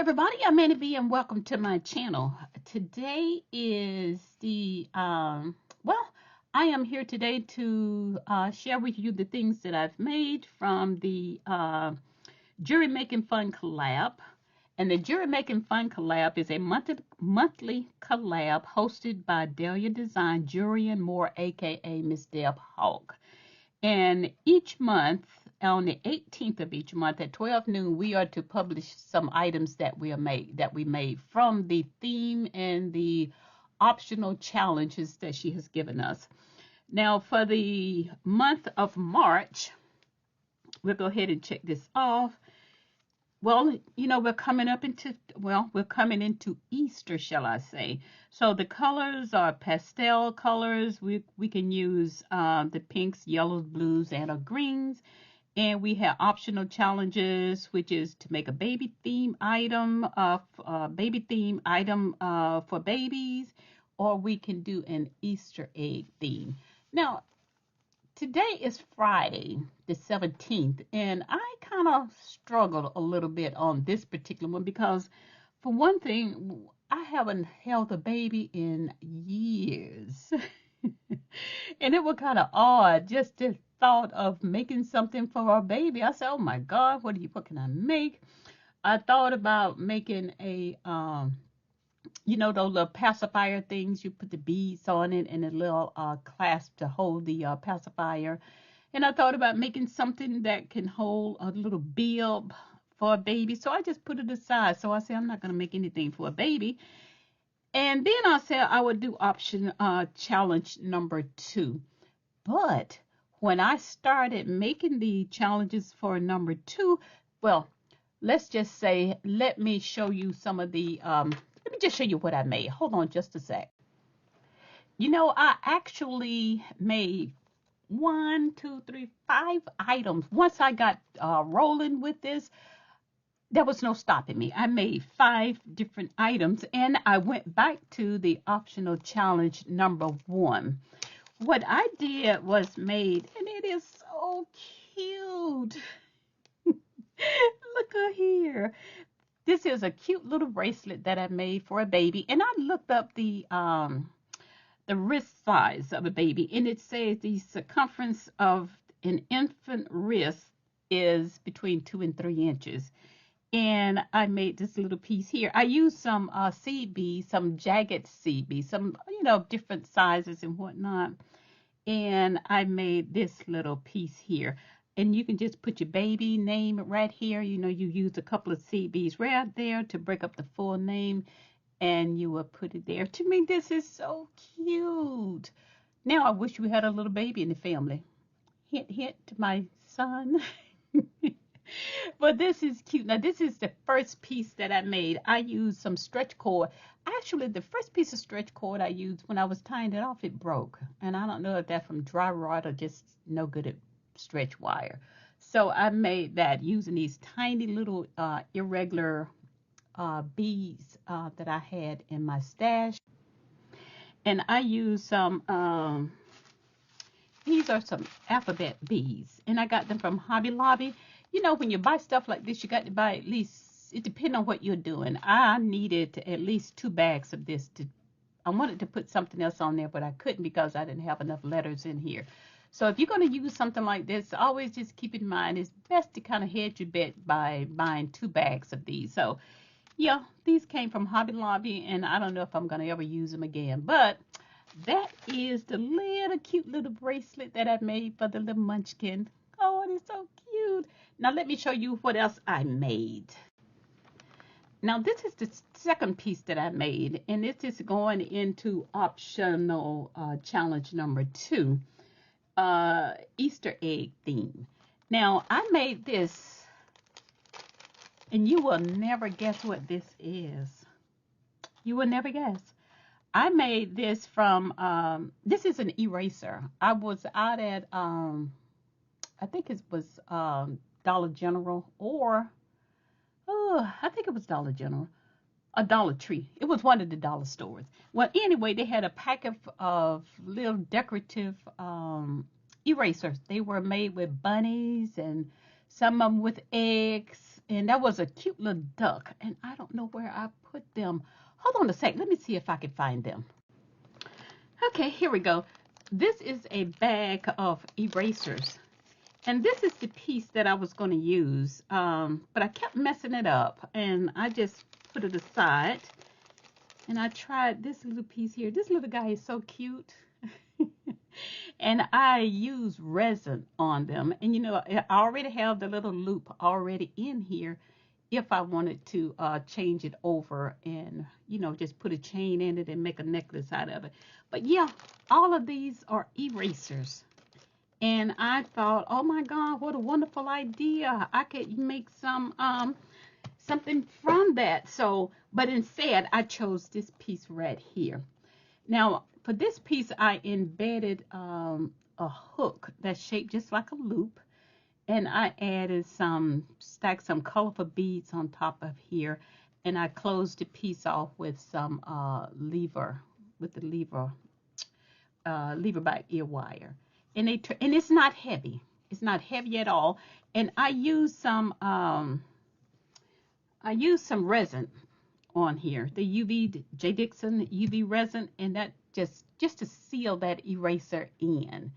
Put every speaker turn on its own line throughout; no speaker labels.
everybody, I'm Annie B and welcome to my channel. Today is I am here today to share with you the things that I've made from the Jury Making Fun Collab. And the Jury Making Fun Collab is a monthly collab hosted by Delia Design, Jury and More, aka Miss Deb Hawk. And each month, on the 18th of each month at 12 noon, we are to publish some items that we made from the theme and the optional challenges that she has given us. Now, for the month of March, we'll go ahead and check this off. Well, we're coming into Easter, shall I say. So the colors are pastel colors. We can use the pinks, yellows, blues, and greens. And we have optional challenges, which is to make a baby theme item, for babies, or we can do an Easter egg theme. Now, today is Friday, the 17th, and I kind of struggled a little bit on this particular one because, for one thing, I haven't held a baby in years. And it was kind of odd just to thought of making something for our baby. I said, oh my God, what can I make? I thought about making those little pacifier things. You put the beads on it and a little clasp to hold the pacifier. And I thought about making something that can hold a little bib for a baby. So I just put it aside. So I said, I'm not going to make anything for a baby. And then I said I would do option challenge number 2. But when I started making the challenges for number 2, well, let's just say, let me show you what I made. Hold on just a sec. I actually made 5 items. Once I got rolling with this, there was no stopping me. I made 5 different items, and I went back to the optional challenge number 1. What I did was made, and it is so cute. Look at here. This is a cute little bracelet that I made for a baby, and I looked up the wrist size of a baby, and it says the circumference of an infant wrist is between 2 and 3 inches. And I made this little piece here. I used some seed beads, some jagged seed beads, some different sizes and whatnot. And I made this little piece here. And you can just put your baby name right here. You use a couple of seed beads right there to break up the full name, and you will put it there. To me, this is so cute. Now I wish we had a little baby in the family. Hint, hint to my son. But this is cute. Now, this is the first piece that I made. I used some stretch cord. Actually, the first piece of stretch cord I used, when I was tying it off, it broke. And I don't know if that's from dry rot or just no good at stretch wire. So I made that using these tiny little irregular beads that I had in my stash. And I used some, these are some alphabet beads. And I got them from Hobby Lobby. When you buy stuff like this, you got to buy at least, it depends on what you're doing. I needed at least 2 bags of this. I wanted to put something else on there, but I couldn't because I didn't have enough letters in here. So if you're going to use something like this, always just keep in mind it's best to kind of hedge your bet by buying 2 bags of these. So, yeah, these came from Hobby Lobby, and I don't know if I'm going to ever use them again. But that is the cute little bracelet that I made for the little munchkin. Oh, it is so cute. Now let me show you what else I made. Now this is the second piece that I made, and this is going into optional challenge number 2, Easter egg theme. Now I made this, and you will never guess what this is. You will never guess. I made this from, this is an eraser. I was out at, I think it was Dollar General, or I think it was Dollar General, a Dollar Tree. It was one of the dollar stores. Well, anyway, they had a pack of little decorative erasers. They were made with bunnies and some of them with eggs. And that was a cute little duck. And I don't know where I put them. Hold on a sec. Let me see if I can find them. Okay, here we go. This is a bag of erasers. And this is the piece that I was going to use. But I kept messing it up. And I just put it aside. And I tried this little piece here. This little guy is so cute. And I use resin on them. And you know, I already have the little loop already in here if I wanted to change it over and, you know, just put a chain in it and make a necklace out of it. But yeah, all of these are erasers. And I thought, oh my God, what a wonderful idea. I could make something from that. So, but instead I chose this piece right here. Now, for this piece, I embedded a hook that's shaped just like a loop. And I added stacked some colorful beads on top of here. And I closed the piece off with some lever back ear wire. And it's not heavy. It's not heavy at all. And I used some resin on here, the UV J. Dixon UV resin, and that just to seal that eraser in.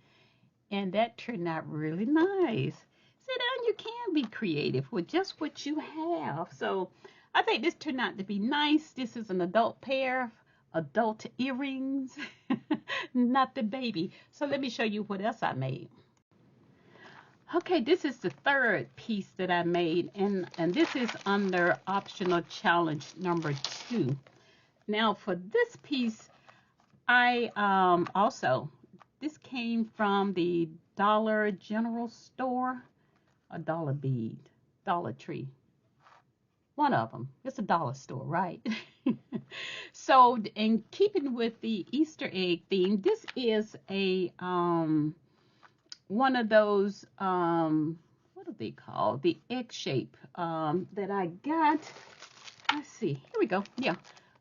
And that turned out really nice. See, then you can be creative with just what you have. So I think this turned out to be nice. This is an adult pair of adult earrings, not the baby. So let me show you what else I made. Okay, this is the third piece that I made, and this is under optional challenge number 2. Now for this piece, I this came from the Dollar General store, a Dollar Bead, Dollar Tree. One of them. It's a dollar store, right? So, in keeping with the Easter egg theme, this is a one of those what are they called? The egg shape that I got. Let's see. Here we go. Yeah,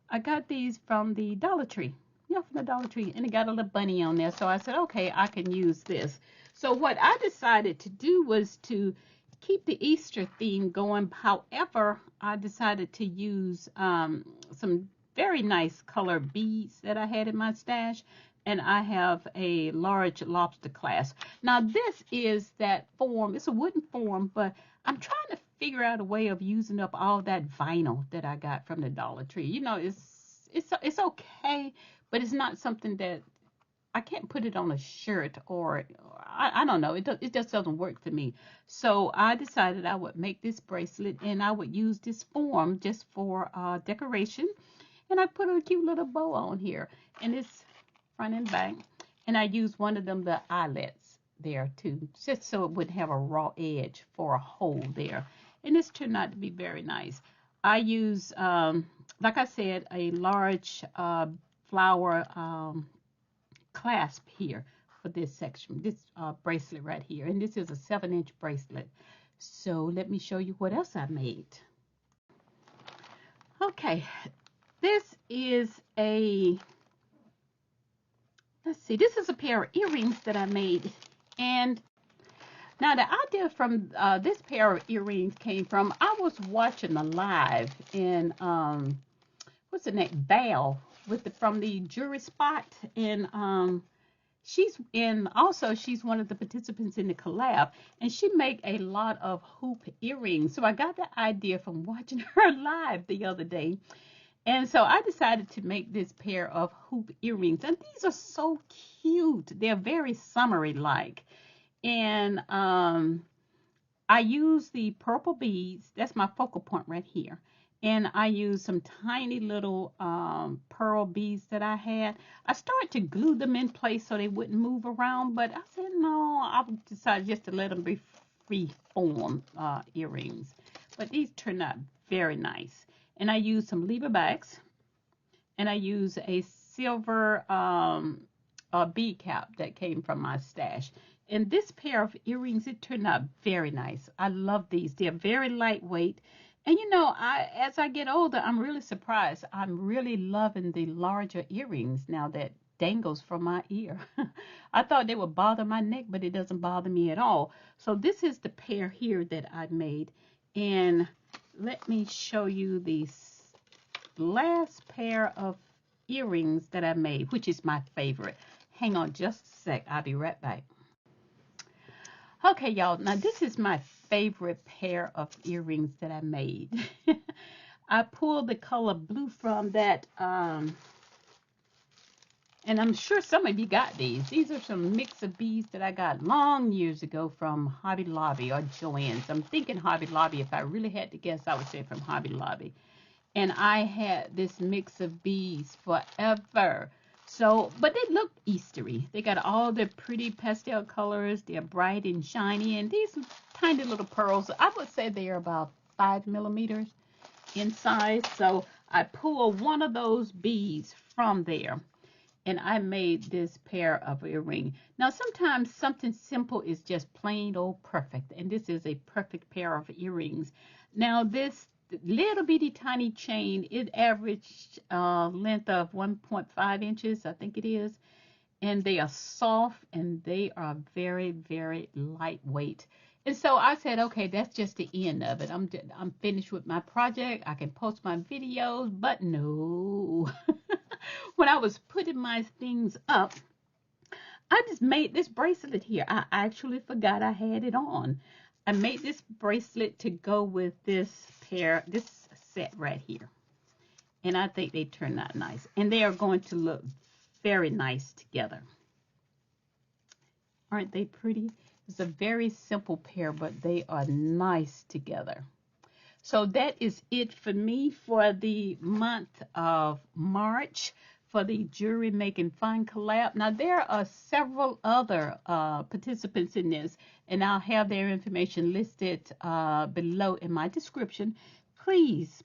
I got these from the Dollar Tree. Yeah, from the Dollar Tree, and it got a little bunny on there. So I said, okay, I can use this. So what I decided to do was to keep the Easter theme going. However, I decided to use some very nice color beads that I had in my stash, and I have a large lobster clasp. Now this is that form. It's a wooden form, but I'm trying to figure out a way of using up all that vinyl that I got from the Dollar Tree. You know, it's okay, but it's not something that I can't put it on a shirt, or I don't know. It just doesn't work for me. So I decided I would make this bracelet, and I would use this form just for decoration. And I put a cute little bow on here, and it's front and back. And I used one of them, the eyelets there too, just so it wouldn't have a raw edge for a hole there. And this turned out to be very nice. I use, like I said, a large flower clasp here for this section, this bracelet right here. And this is a 7-inch bracelet. So let me show you what else I made. Okay, this is let's see, this is a pair of earrings that I made. And now the idea from this pair of earrings came from, I was watching a live in, what's the name, Val, from the Jewelry Spot. And she's one of the participants in the collab, and she make a lot of hoop earrings. So I got the idea from watching her live the other day. And so I decided to make this pair of hoop earrings. And these are so cute. They're very summery like. And I use the purple beads. That's my focal point right here. And I used some tiny little pearl beads that I had. I started to glue them in place so they wouldn't move around, but I said, no, I decided just to let them be free form earrings. But these turned out very nice. And I used some lever backs, and I used a silver bead cap that came from my stash. And this pair of earrings, it turned out very nice. I love these. They're very lightweight. And you know, as I get older, I'm really surprised. I'm really loving the larger earrings now that dangles from my ear. I thought they would bother my neck, but it doesn't bother me at all. So this is the pair here that I made. And let me show you the last pair of earrings that I made, which is my favorite. Hang on just a sec. I'll be right back. Okay, y'all. Now, this is my favorite pair of earrings that I made. I pulled the color blue from that, and I'm sure some of you got these. These are some mix of beads that I got long years ago from Hobby Lobby or Joann's. I'm thinking Hobby Lobby. If I really had to guess, I would say from Hobby Lobby. And I had this mix of beads forever. So, but they look Eastery. They got all the pretty pastel colors. They're bright and shiny. And these tiny little pearls, I would say they're about 5 millimeters in size. So I pulled one of those beads from there, and I made this pair of earring. Now, sometimes something simple is just plain old perfect, and this is a perfect pair of earrings. Now, this little bitty tiny chain, it averaged length of 1.5 inches, I think it is, and they are soft and they are very, very lightweight. And so I said, okay, that's just the end of it. I'm finished with my project. I can post my videos, but no. When I was putting my things up, I just made this bracelet here. I actually forgot I had it on. I made this bracelet to go with this pair, this set right here. And I think they turned out nice. And they are going to look very nice together. Aren't they pretty? It's a very simple pair, but they are nice together. So that is it for me for the month of March for the Jewelry Making Fun collab. Now, there are several other participants in this, and I'll have their information listed below in my description. Please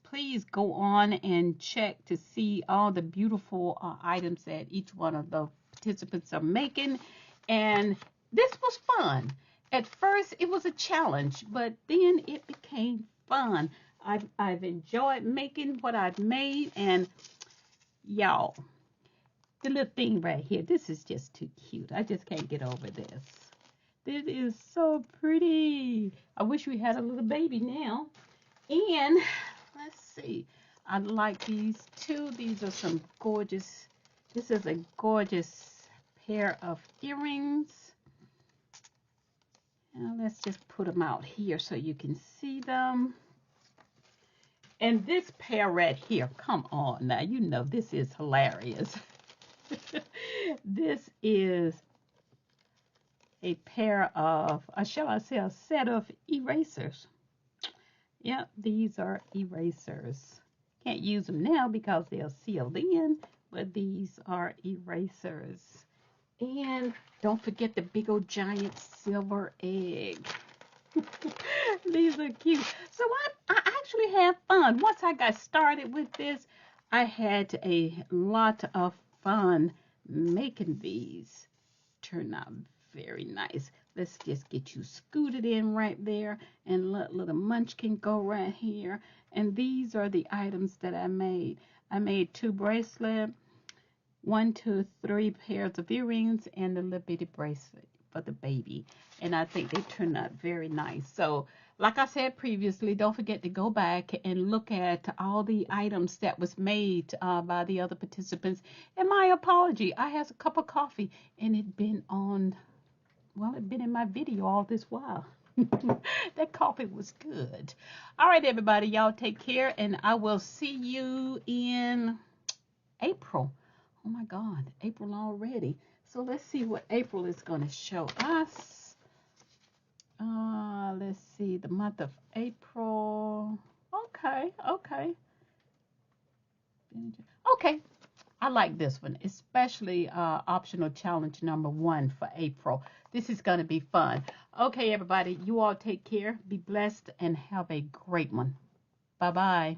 go on and check to see all the beautiful items that each one of the participants are making. And this was fun. At first, it was a challenge, but then it became fun. I've enjoyed making what I've made, and y'all, the little thing right here, this is just too cute. I just can't get over this. This is so pretty. I wish we had a little baby now. And let's see, I like these too. These are some gorgeous, this is a gorgeous pair of earrings. Now let's just put them out here so you can see them. And this pair right here, come on now, you know this is hilarious. This is a pair of, shall I say, a set of erasers. Yep, these are erasers. Can't use them now because they're sealed in, but these are erasers. And don't forget the big old giant silver egg. These are cute. So I actually had fun. Once I got started with this, I had a lot of fun making these. Turn out very nice. Let's just get you scooted in right there, and little munchkin go right here. And these are the items that I made. I made 2 bracelets, 1, 2, 3 pairs of earrings, and a little bitty bracelet for the baby. And I think they turned out very nice. So like I said previously, don't forget to go back and look at all the items that was made by the other participants. And my apology, I had a cup of coffee and it been on, well, it been in my video all this while. That coffee was good. All right, everybody, y'all take care, and I will see you in April. Oh my God, April already. So let's see what April is going to show us. Let's see, the month of April. Okay. I like this one, especially optional challenge number 1 for April. This is going to be fun. Okay, everybody, you all take care, be blessed, and have a great one. Bye-bye.